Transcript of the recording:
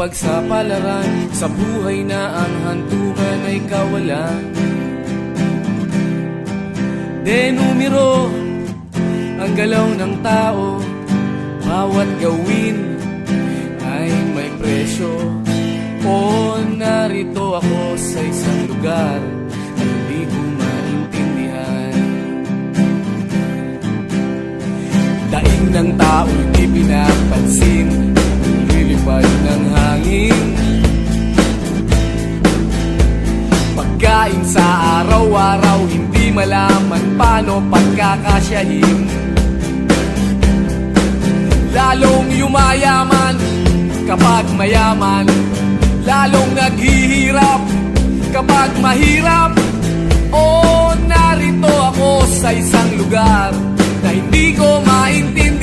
pagsapalaran sa buhay na ang hantungan ay kawalan. De numero ang galaw ng tao, bawat gawin ay may presyo. O narito ako sa isang lugar na hindi ko maintindihan. Daing ng tao'y di pinapansin, lilipad ng hangin. Pagkain sa araw-araw, hindi malaman paano pagkakasyahin. Lalong yumayaman kapag mayaman, lalong naghihirap kapag mahirap. O narito ako sa isang lugar na hindi ko maintindihan.